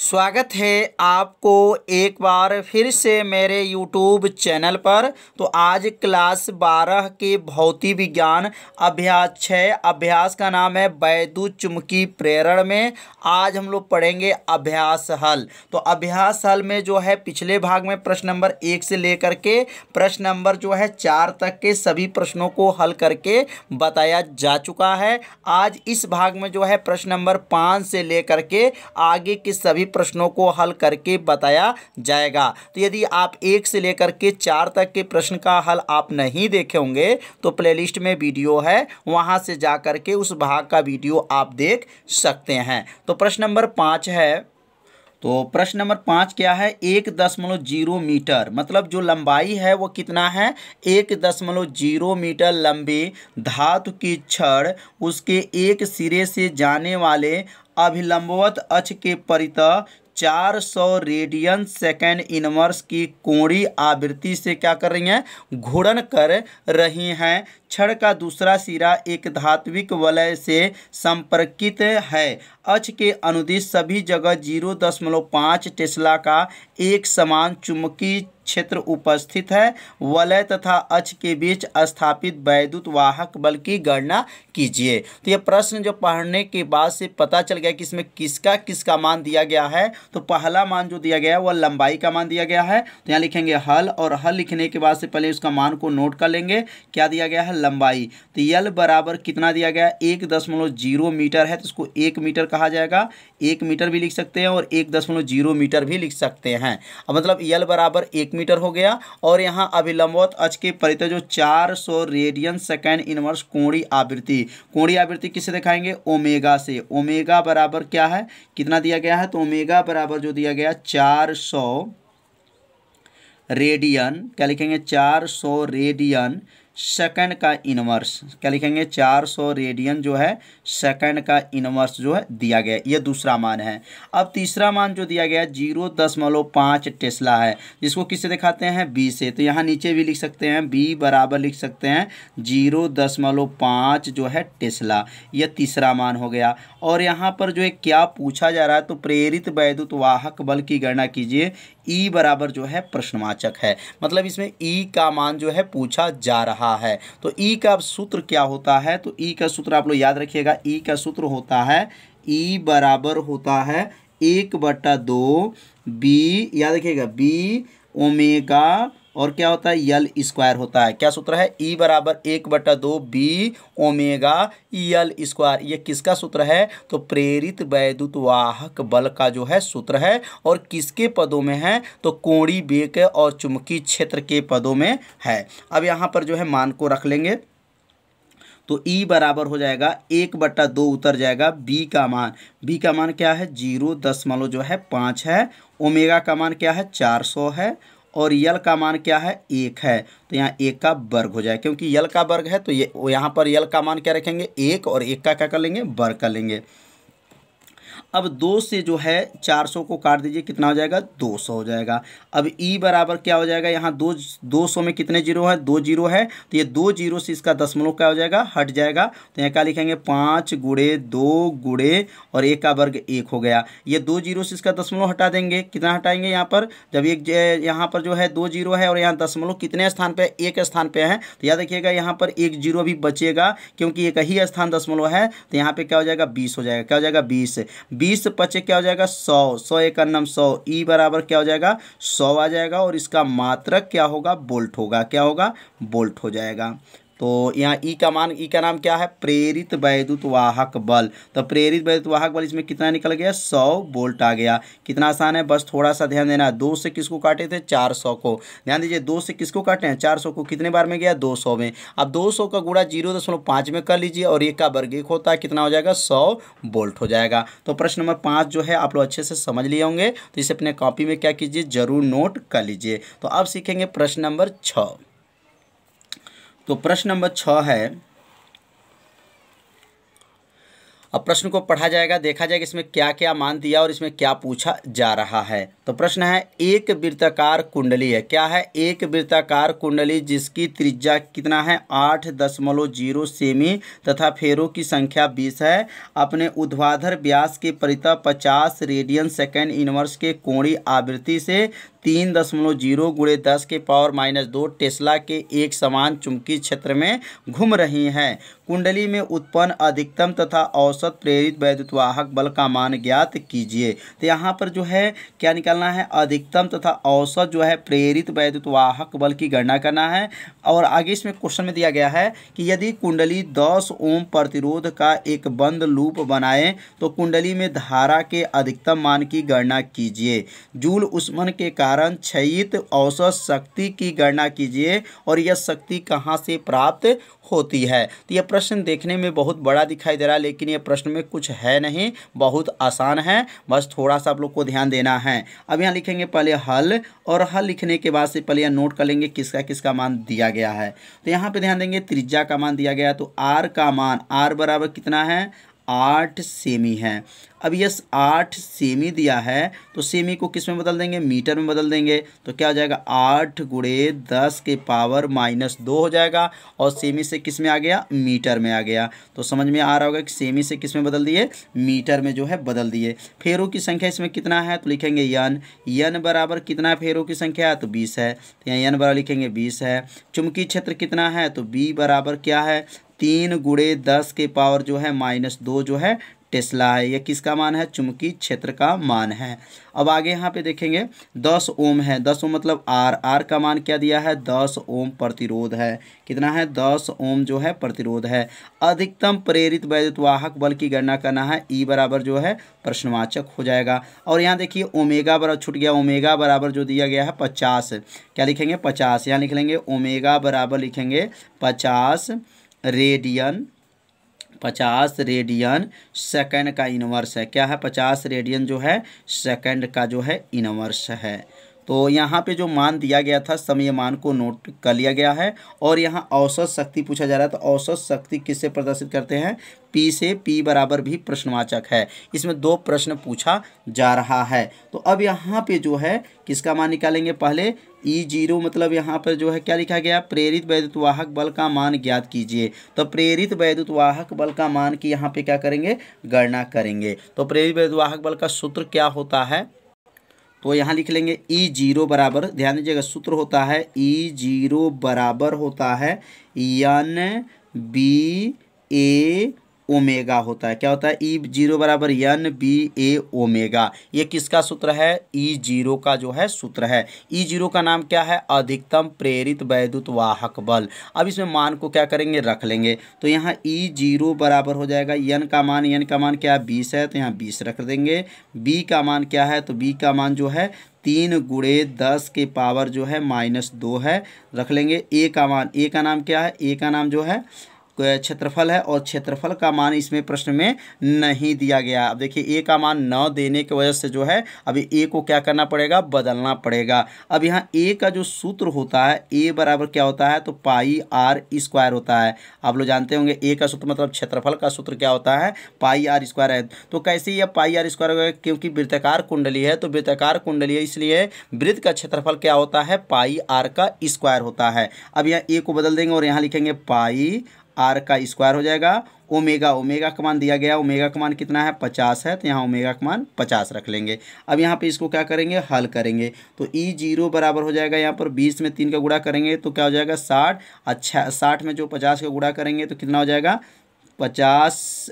स्वागत है आपको एक बार फिर से मेरे YouTube चैनल पर। तो आज क्लास 12 के भौतिक विज्ञान अभ्यास 6 अभ्यास का नाम है वैद्युत चुम्बकीय प्रेरण में आज हम लोग पढ़ेंगे अभ्यास हल। तो अभ्यास हल में जो है पिछले भाग में प्रश्न नंबर 1 से लेकर के प्रश्न नंबर जो है 4 तक के सभी प्रश्नों को हल करके बताया जा चुका है। आज इस भाग में जो है प्रश्न नंबर 5 से लेकर के आगे के सभी प्रश्नों को हल करके बताया जाएगा। तो यदि आप 1 से लेकर के 4 तक के प्रश्न का हल आप नहीं देखे होंगे तो प्लेलिस्ट में वीडियो है, वहां से जा करके उस भाग का वीडियो आप देख सकते हैं। तो प्रश्न नंबर 5 है। तो प्रश्न नंबर 5 क्या है? 1.0 मीटर मतलब जो लंबाई है वो कितना है? 1.0 मीटर लंबी धातु की छड़ उसके एक सिरे से जाने वाले अभिलंबवत अक्ष के परितः 400 रेडियन सेकेंड इनवर्स की कोणीय आवृत्ति से क्या कर रही हैं? घूर्णन कर रही हैं। छड़ का दूसरा सिरा एक धात्विक वलय से संपर्कित है। अक्ष के अनुदिश सभी जगह 0.5 टेस्ला का एक समान चुंबकीय क्षेत्र उपस्थित है। वलय तथा अक्ष के बीच स्थापित वैद्युत वाहक बल की गणना कीजिए। तो यह प्रश्न जो पढ़ने के बाद से पता चल गया कि इसमें किसका किसका मान दिया गया है। तो पहला मान जो दिया गया है वह लंबाई का मान दिया गया है। तो यहाँ लिखेंगे हल, और हल लिखने के बाद से पहले उसका मान को नोट कर लेंगे। क्या दिया गया है? लंबाई। तो यल बराबर कितना दिया गया है? 1.0 मीटर है, तो इसको 1 मीटर कहा जाएगा। 1 मीटर भी लिख सकते हैं और 1.0 मीटर भी लिख सकते हैं। अब मतलब यल बराबर 1 मीटर हो गया। और यहाँ अभिलंबवत अक्ष के परितः जो 400 रेडियन सेकेंड इनवर्स कोणीय आवृत्ति किससे दिखाएंगे? ओमेगा से। ओमेगा बराबर क्या है? कितना दिया गया है? तो ओमेगा बराबर जो दिया गया 400 रेडियन, क्या लिखेंगे? 400 रेडियन सेकंड का इनवर्स। क्या लिखेंगे? 400 रेडियन जो है सेकंड का इनवर्स जो है दिया गया। ये दूसरा मान है। अब तीसरा मान जो दिया गया 0.5 टेस्ला है, जिसको किससे दिखाते हैं? बी से। तो यहाँ नीचे भी लिख सकते हैं, बी बराबर लिख सकते हैं 0.5 जो है टेस्ला। यह तीसरा मान हो गया। और यहाँ पर जो है क्या पूछा जा रहा है? तो प्रेरित वैद्युत वाहक बल की गणना कीजिए। ई बराबर जो है प्रश्नवाचक है, मतलब इसमें ई का मान जो है पूछा जा रहा है। तो ई का सूत्र क्या होता है? तो ई का सूत्र आप लोग याद रखिएगा। ई का सूत्र होता है, ई बराबर होता है 1/2 बी, याद रखिएगा, बी ओमेगा, और क्या होता है? यल स्क्वायर होता है। क्या सूत्र है? ई बराबर 1/2 बी ओमेगा यल स्क्वायर। ये किसका सूत्र है? तो प्रेरित वैद्युत वाहक बल का जो है सूत्र है। और किसके पदों में है? तो कोणीय वेग और चुंबकीय क्षेत्र के पदों में है। अब यहाँ पर जो है मान को रख लेंगे। तो ई बराबर हो जाएगा 1/2 उतर जाएगा बी का मान। बी का मान क्या है? 0.5 है। ओमेगा का मान क्या है? 400 है। और यल का मान क्या है? 1 है। तो यहाँ 1 का वर्ग हो जाए, क्योंकि यल का वर्ग है तो ये यहाँ पर यल का मान क्या रखेंगे? 1, और 1 का क्या कर लेंगे? वर्ग कर लेंगे। अब 2 से जो है 400 को काट दीजिए, कितना हो जाएगा? 200 हो जाएगा। अब ई बराबर क्या हो जाएगा? यहाँ 200 में कितने जीरो है? 2 जीरो है। तो ये 2 जीरो से इसका दशमलव क्या हो जाएगा? हट जाएगा। तो यहाँ क्या लिखेंगे? 5 गुणे 2 गुणे और 1 का वर्ग 1 हो गया। ये 2 जीरो से इसका दशमलव हटा देंगे। कितना हटाएंगे? यहाँ पर जब एक यहाँ पर जो है 2 जीरो है और यहाँ दशमलव कितने स्थान पे? 1 स्थान पे है। तो याद रखिएगा यहाँ पर 1 जीरो भी बचेगा, क्योंकि एक ही स्थान दशमलव है। तो यहाँ पे क्या हो जाएगा? 20 हो जाएगा। क्या हो जाएगा? 20 पचे क्या हो जाएगा? 100। 100 एक अन्नम 100। ई बराबर क्या हो जाएगा? 100 आ जाएगा। और इसका मात्रक क्या होगा? वोल्ट होगा। क्या होगा? वोल्ट हो जाएगा। तो यहाँ ई का मान, ई का नाम क्या है? प्रेरित वैद्युत वाहक बल। तो प्रेरित वैद्युत वाहक बल इसमें कितना निकल गया? 100 वोल्ट आ गया। कितना आसान है, बस थोड़ा सा ध्यान देना। 2 से किसको काटे थे? 400 को। ध्यान दीजिए, 2 से किसको काटे हैं? 400 को। कितने बार में गया? 200 में। अब 200 का गुणा 0.5 में कर लीजिए, और 1 का वर्ग 1 होता है। कितना हो जाएगा? 100 वोल्ट हो जाएगा। तो प्रश्न नंबर 5 जो है आप लोग अच्छे से समझ लिए होंगे। तो इसे अपने कॉपी में क्या कीजिए? जरूर नोट कर लीजिए। तो अब सीखेंगे प्रश्न नंबर 6। तो प्रश्न नंबर 6 है। अब प्रश्न को पढ़ा जाएगा, देखा जाएगा इसमें क्या क्या मान दिया और इसमें क्या पूछा जा रहा है। तो तो प्रश्न है एक वृत्ताकार कुंडली है, क्या है, एक वृत्ताकार कुंडली जिसकी त्रिज्या कितना है 8.0 सेमी तथा फेरों की संख्या 20 है, अपने ऊर्ध्वाधर व्यास के परितः 50 रेडियन सेकेंड इनवर्स के कोणीय आवृत्ति से 3.0 गुणे 10 के पावर -2 टेस्ला के एक समान चुंबकीय क्षेत्र में घूम रही हैं। कुंडली में उत्पन्न अधिकतम तथा औसत प्रेरित वैद्युतवाहक बल का मान ज्ञात कीजिए। तो यहाँ पर जो है क्या निकालना है, अधिकतम तथा औसत जो है प्रेरित वैद्युतवाहक बल की गणना करना है। और आगे इसमें क्वेश्चन में दिया गया है कि यदि कुंडली 10 ओम प्रतिरोध का एक बंद लूप बनाए तो कुंडली में धारा के अधिकतम मान की गणना कीजिए। जूल उष्मन के कारण क्षयित औसत शक्ति की गणना कीजिए और यह शक्ति कहाँ से प्राप्त होती है। तो यह प्रश्न देखने में बहुत बड़ा दिखाई दे रहा है, लेकिन यह प्रश्न में कुछ है नहीं, बहुत आसान है, बस थोड़ा सा आप लोग को ध्यान देना है। अब यहाँ लिखेंगे पहले हल, और हल लिखने के बाद से पहले यह नोट कर लेंगे किसका किसका मान दिया गया है। तो यहाँ पे ध्यान देंगे त्रिज्या का मान दिया गया है, तो आर का मान, आर बराबर कितना है 8 सेमी है। अब ये 8 सेमी दिया है तो सेमी को किस में बदल देंगे, मीटर में बदल देंगे। तो क्या हो जाएगा 8 गुणे 10 के पावर -2 हो जाएगा, और सेमी से किस में आ गया, मीटर में आ गया। तो समझ में आ रहा होगा कि सेमी से किस में बदल दिए, मीटर में जो है बदल दिए। फेरों की संख्या इसमें कितना है, तो लिखेंगे यन, यन बराबर कितना फेरों की संख्या है, तो 20 है, तो यहाँ यन बराबर लिखेंगे 20 है। चुंबकीय क्षेत्र कितना है, तो बी बराबर क्या है 3 गुणे 10 के पावर जो है -2 जो है टेस्ला है। यह किसका मान है, चुंबकीय क्षेत्र का मान है। अब आगे यहाँ पे देखेंगे 10 ओम है, 10 ओम मतलब आर, आर का मान क्या दिया है 10 ओम प्रतिरोध है, कितना है 10 ओम जो है प्रतिरोध है। अधिकतम प्रेरित वैद्युतवाहक बल की गणना करना है, ई बराबर जो है प्रश्नवाचक हो जाएगा। और यहाँ देखिए ओमेगा बराबर छूट गया, ओमेगा बराबर जो दिया गया है 50, क्या लिखेंगे 50, यहाँ लिख लेंगे ओमेगा बराबर लिखेंगे 50 रेडियन, 50 रेडियन सेकंड का इनवर्स है, क्या है 50 रेडियन जो है सेकंड का जो है इनवर्स है। तो यहाँ पे जो मान दिया गया था समय मान को नोट कर लिया गया है। और यहाँ औसत शक्ति पूछा जा रहा है, तो औसत शक्ति किससे प्रदर्शित करते हैं, P से, P बराबर भी प्रश्नवाचक है। इसमें 2 प्रश्न पूछा जा रहा है। तो अब यहाँ पे जो है किसका मान निकालेंगे, पहले E0 मतलब यहाँ पर जो है क्या लिखा गया, प्रेरित वैद्युतवाहक बल का मान ज्ञात कीजिए। तो प्रेरित वैद्युतवाहक बल का मान की यहाँ पे क्या करेंगे, गणना करेंगे। तो प्रेरित वैद्युतवाहक बल का सूत्र क्या होता है, तो यहाँ लिख लेंगे E0 बराबर, ध्यान दीजिएगा सूत्र होता है E0 बराबर होता है यन बी ए ओमेगा होता है, क्या होता है E0 बराबर यन बी ए ओमेगा। ये किसका सूत्र है, E0 का जो है सूत्र है। E0 का नाम क्या है, अधिकतम प्रेरित वैद्युतवाहक बल। अब इसमें मान को क्या करेंगे, रख लेंगे। तो यहाँ E0 बराबर हो जाएगा यन का मान, यन का मान क्या है 20 है, तो यहाँ 20 रख देंगे। बी का मान क्या है, तो बी का मान जो है 3 गुणे 10 के पावर जो है -2 है, रख लेंगे। ए का मान, ए का नाम क्या है, ए का नाम जो है क्षेत्रफल है, और क्षेत्रफल का मान इसमें प्रश्न में नहीं दिया गया। अब देखिए ए का मान न देने की वजह से जो है अभी ए को क्या करना पड़ेगा, बदलना पड़ेगा। अब यहाँ ए का जो सूत्र होता है, ए बराबर क्या होता है, तो पाई आर स्क्वायर होता है। आप लोग जानते होंगे ए का सूत्र मतलब क्षेत्रफल का सूत्र क्या होता है, पाई आर स्क्वायर है। तो कैसे यह पाई आर स्क्वायर होगा, क्योंकि वृत्ताकार कुंडली है, तो वृत्ताकार कुंडली है इसलिए वृत्त का क्षेत्रफल क्या होता है, पाई आर का स्क्वायर होता है। अब यहाँ ए को बदल देंगे और यहाँ लिखेंगे पाई आर का स्क्वायर हो जाएगा। ओमेगा, ओमेगा का मान दिया गया, ओमेगा का मान कितना है 50 है, तो यहाँ ओमेगा का मान 50 रख लेंगे। अब यहाँ पे इसको क्या करेंगे, हल करेंगे। तो E0 बराबर हो जाएगा, यहाँ पर 20 में 3 का गुणा करेंगे तो क्या हो जाएगा 60। अच्छा 60 में जो 50 का गुणा करेंगे तो कितना हो जाएगा, 50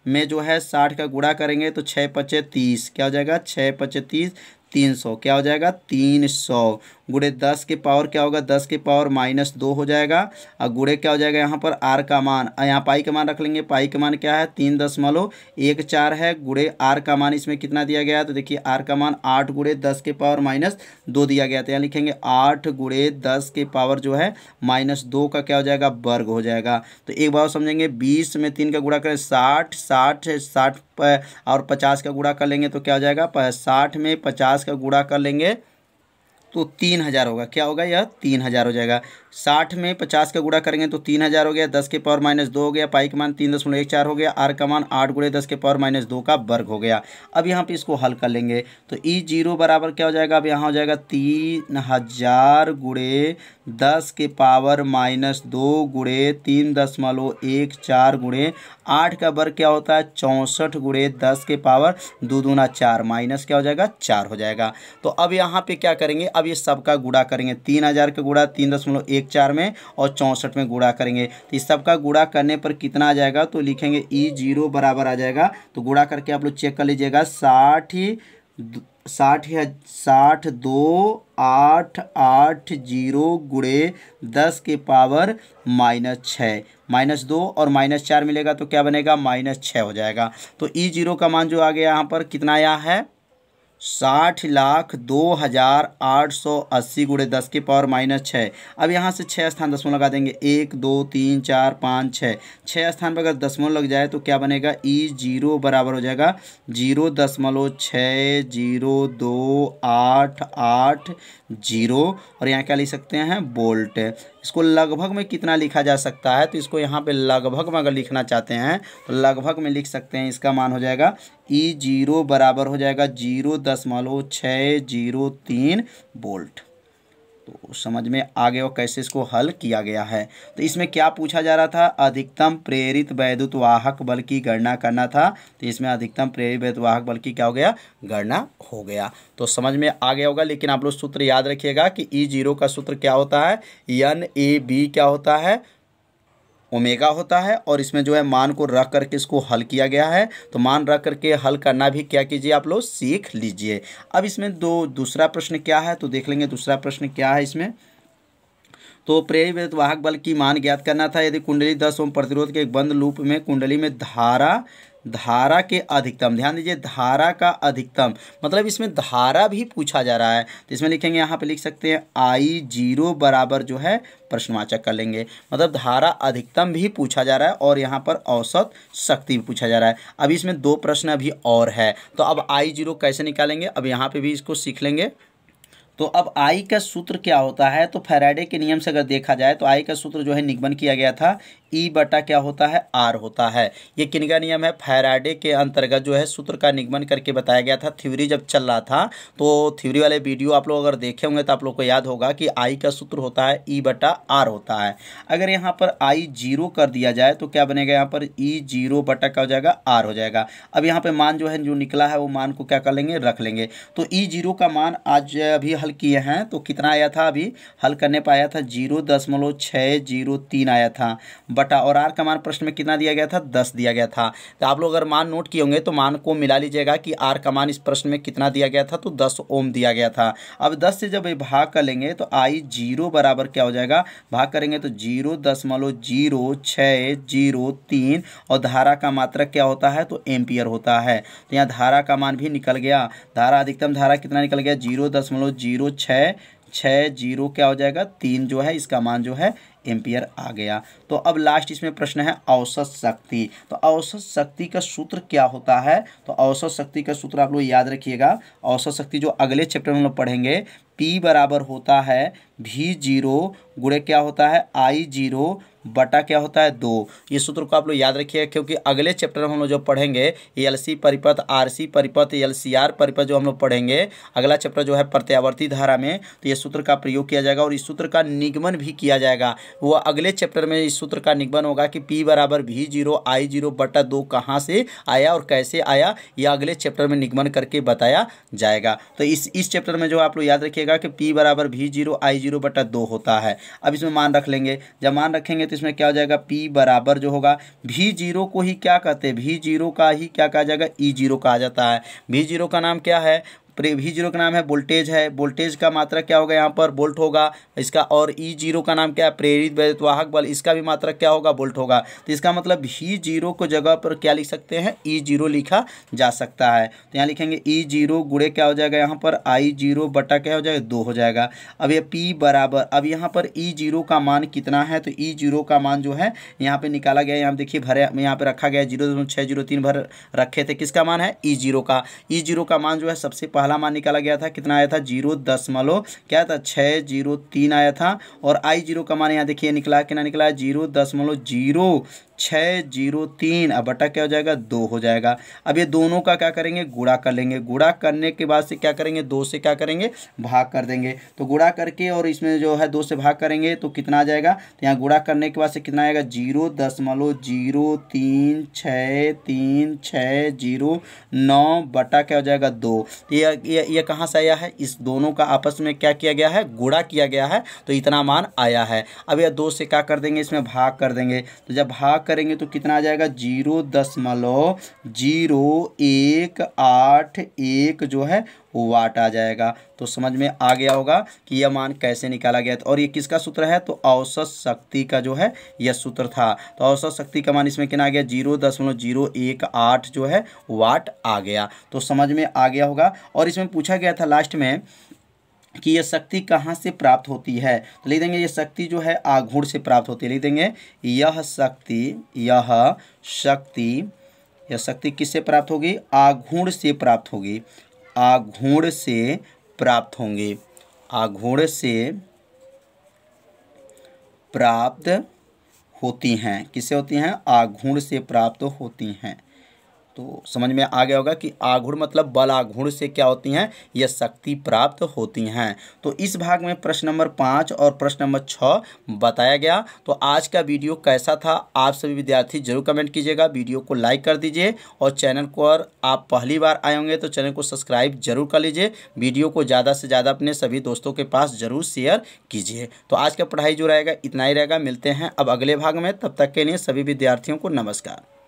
में जो है 60 का गुणा करेंगे तो 6 पचे 30, क्या हो जाएगा 6 पचे 30, 300, क्या हो जाएगा 300 गुणे 10 के पावर क्या होगा, 10 के पावर -2 हो जाएगा। और गुणे क्या हो जाएगा यहाँ पर आर का मान, यहाँ पाई का मान रख लेंगे। पाई का मान क्या है 3.14 है, गुणे आर का मान इसमें कितना दिया गया है, तो देखिए आर का मान 8 गुणे 10 के पावर -2 दिया गया। तो यहाँ लिखेंगे 8 गुणे 10 के पावर जो है -2 का क्या हो जाएगा, वर्ग हो जाएगा। तो एक बार समझेंगे, 20 में 3 का गुणा करें 60, 60 और 50 का गुणा कर लेंगे तो क्या हो जाएगा, 60 में 50 का गुणा कर लेंगे तो 3000 होगा। क्या होगा? यह 3000 हो जाएगा। 60 में 50 का गुणा करेंगे तो 3000 हो गया। 10 के पावर -2 हो गया। पाई का मान 3.14 हो गया। आर का मान 8 गुणे 10 के पावर -2 का वर्ग हो गया। अब यहाँ पे इसको हल कर लेंगे तो E0 बराबर क्या हो जाएगा? अब यहाँ हो जाएगा 3000 गुणे 10 के पावर -2 गुणे 3.14 गुणे 8 का वर्ग क्या होता है? 64 गुणे 10 के पावर 2 दूना 4 माइनस क्या हो जाएगा? 4 हो जाएगा। तो अब यहाँ पे क्या करेंगे? अब ये सबका गुणा करेंगे। 3000 का गुणा 3.14 में और 64 में गुणा करेंगे तो इस सबका गुणा करने पर कितना आ जाएगा? तो लिखेंगे E0 बराबर आ जाएगा। तो गुणा करके आप लोग चेक कर लीजिएगा। 60 गुणे 10 के पावर -6 -2 और -4 मिलेगा तो क्या बनेगा? -6 हो जाएगा। तो E0 का मान जो आ गया यहाँ पर कितना आया है? 60,02,880 गुणे 10 के पावर -6। अब यहाँ से 6 स्थान दशमलव लगा देंगे। 1 2 3 4 5 6 6 स्थान पर अगर दशमलव लग जाए तो क्या बनेगा? E0 बराबर हो जाएगा 0.602880 और यहाँ क्या लिख सकते हैं? वोल्ट। इसको लगभग में कितना लिखा जा सकता है? तो इसको यहाँ पे लगभग में अगर लिखना चाहते हैं तो लगभग में लिख सकते हैं। इसका मान हो जाएगा E0 बराबर हो जाएगा 0.603 वोल्ट। तो समझ में आ गया कैसे इसको हल किया गया है। तो इसमें क्या पूछा जा रहा था? अधिकतम प्रेरित वैद्युत वाहक बल की गणना करना था। तो इसमें अधिकतम प्रेरित वैद्युत वाहक बल की क्या हो गया? गणना हो गया। तो समझ में आ गया होगा। लेकिन आप लोग सूत्र याद रखिएगा कि E0 का सूत्र क्या होता है? NAB क्या होता है? ओमेगा होता है। और इसमें जो है मान को रख करके इसको हल किया गया है। तो मान रख करके हल करना भी क्या कीजिए आप लोग? सीख लीजिए। अब इसमें दूसरा प्रश्न क्या है तो देख लेंगे। दूसरा प्रश्न क्या है इसमें? तो प्रेरित वैद्युत वाहक बल की मान ज्ञात करना था। यदि कुंडली 10 ओम प्रतिरोध के एक बंद लूप में कुंडली में धारा के अधिकतम, ध्यान दीजिए, धारा का अधिकतम मतलब इसमें धारा भी पूछा जा रहा है। तो इसमें लिखेंगे, यहाँ पे लिख सकते हैं I0 बराबर जो है प्रश्नवाचक कर लेंगे। मतलब धारा अधिकतम भी पूछा जा रहा है और यहाँ पर औसत शक्ति भी पूछा जा रहा है। अब इसमें 2 प्रश्न अभी और है। तो अब I0 कैसे निकालेंगे? अब यहाँ पे भी इसको सीख लेंगे। तो अब आई का सूत्र क्या होता है? तो फैराडे के नियम से अगर देखा जाए तो आई का सूत्र जो है निगमन किया गया था ई बटा क्या होता है? आर होता है। ये किनका नियम है? फैराडे के अंतर्गत जो है सूत्र का निगमन करके बताया गया था। थ्योरी जब चल रहा था तो थ्योरी वाले वीडियो आप लोग अगर देखे होंगे तो आप लोग को याद होगा कि आई का सूत्र होता है ई बटा आर होता है। अगर यहाँ पर I0 कर दिया जाए तो क्या बनेगा? यहाँ पर E0 बटा क्या हो जाएगा? आर हो जाएगा। अब यहाँ पे मान जो है जो निकला है वो मान को क्या कर लेंगे? रख लेंगे। तो E0 का मान आज अभी हल किए हैं तो कितना आया था? अभी हल करने पर आया था 0.603 आया था बटा, और आर का मान प्रश्न में कितना दिया गया था? 10 दिया गया था। तो आप लोग अगर मान नोट किए होंगे तो मान को मिला लीजिएगा कि आर का मान इस प्रश्न में कितना दिया गया था? तो 10 ओम दिया गया था। अब 10 से जब भाग कर लेंगे तो I0 बराबर क्या हो जाएगा? भाग करेंगे तो 0.0603 और धारा का मात्रक क्या होता है? तो एम्पियर होता है। तो यहाँ धारा का मान भी निकल गया। धारा अधिकतम धारा कितना निकल गया? 0.0660 क्या हो जाएगा? 3 जो है इसका मान जो है एम्पियर आ गया। तो अब लास्ट इसमें प्रश्न है औसत शक्ति। तो औसत शक्ति का सूत्र क्या होता है? तो औसत शक्ति का सूत्र आप लोग याद रखिएगा। औसत शक्ति जो अगले चैप्टर में हम लोग पढ़ेंगे, P बराबर होता है V0 गुणे क्या होता है? I0 बटा क्या होता है? 2। ये सूत्र को आप लोग याद रखिएगा क्योंकि अगले चैप्टर में हम लोग जो पढ़ेंगे LC परिपथ, RC परिपथ, LCR परिपथ जो हम लोग पढ़ेंगे अगला चैप्टर जो है प्रत्यावर्ती धारा में, तो ये सूत्र का प्रयोग किया जाएगा और इस सूत्र का निगमन भी किया जाएगा। वो अगले चैप्टर में इस सूत्र का निगमन होगा कि P बराबर V0 I0 बटा 2 कहाँ से आया और कैसे आया, यह अगले चैप्टर में निगमन करके बताया जाएगा। तो इस चैप्टर में जो आप लोग याद रखिएगा कि P बराबर V0 I0 बटा 2 होता है। अब इसमें मान रख लेंगे। जब मान रखेंगे तो इसमें क्या हो जाएगा? P बराबर जो होगा V0 को ही क्या कहते हैं? V0 का ही क्या कहा जाएगा? E0 कहा जाता है। V0 का नाम क्या है? V0 का नाम है वोल्टेज है। वोल्टेज का मात्रक क्या होगा? यहाँ पर वोल्ट होगा इसका। और E0 का नाम क्या है? प्रेरित वैद्युत वाहक बल, इसका भी मात्रक क्या होगा? वोल्ट होगा। तो इसका मतलब V0 को जगह पर क्या लिख सकते हैं? E0 लिखा जा सकता है। तो यहाँ लिखेंगे E0 गुणे क्या हो जाएगा? यहाँ पर I0 बटा क्या हो जाएगा? 2 हो जाएगा। अब ये P बराबर, अब यहाँ पर E0 का मान कितना है? तो E0 का मान जो है यहाँ पे निकाला गया। यहाँ देखिए भरे, यहाँ पे रखा गया 0.603 भर रखे थे। किसका मान है? E0 का। E0 का मान जो है सबसे पहला पहला मान निकाला गया था, कितना आया था 0 क्या था 603 आया था। और I0 का मान यहाँ देखिए निकला, कितना निकला है 0.0603। अब बटा क्या हो जाएगा 2 हो जाएगा। अब ये दोनों का क्या करेंगे गुणा कर लेंगे, गुणा करने के बाद से क्या करेंगे 2 से क्या करेंगे भाग कर देंगे। तो गुणा करके और इसमें जो है 2 से भाग करेंगे तो कितना आ जाएगा, तो यहाँ गुणा करने के बाद से कितना आएगा 0.0363609 बटा क्या हो जाएगा 2। ये कहाँ से आया है, इस दोनों का आपस में क्या किया गया है गुणा किया गया है, तो इतना मान आया है। अब यह 2 से क्या कर देंगे इसमें भाग कर देंगे, तो जब भाग करेंगे तो कितना आ जाएगा 0.0181 जो है वाट आ जाएगा। तो समझ में आ गया होगा कि यह मान कैसे निकाला गया था। और ये किसका सूत्र है, तो औसत शक्ति का जो है यह सूत्र था। तो औसत शक्ति का मान इसमें कितना आ गया 0.018 जो है वाट आ गया। तो समझ में आ गया होगा। और इसमें पूछा गया था लास्ट में कि यह शक्ति कहाँ से प्राप्त होती है, तो लिख देंगे ये शक्ति जो है आघूर्ण से प्राप्त होती है। लिख देंगे यह शक्ति किससे प्राप्त होगी, आघूर्ण से प्राप्त होगी, आघूर्ण से प्राप्त होंगे, आघूर्ण से प्राप्त होती हैं। किससे होती हैं, आघूर्ण से प्राप्त होती हैं। तो समझ में आ गया होगा कि आघूर्ण मतलब बल आघूर्ण से क्या होती हैं, यह शक्ति प्राप्त होती हैं। तो इस भाग में प्रश्न नंबर 5 और प्रश्न नंबर 6 बताया गया। तो आज का वीडियो कैसा था आप सभी विद्यार्थी जरूर कमेंट कीजिएगा, वीडियो को लाइक कर दीजिए और चैनल को और आप पहली बार आए होंगे तो चैनल को सब्सक्राइब जरूर कर लीजिए। वीडियो को ज़्यादा से ज़्यादा अपने सभी दोस्तों के पास जरूर शेयर कीजिए। तो आज का पढ़ाई जो रहेगा इतना ही रहेगा, मिलते हैं अब अगले भाग में, तब तक के लिए सभी विद्यार्थियों को नमस्कार।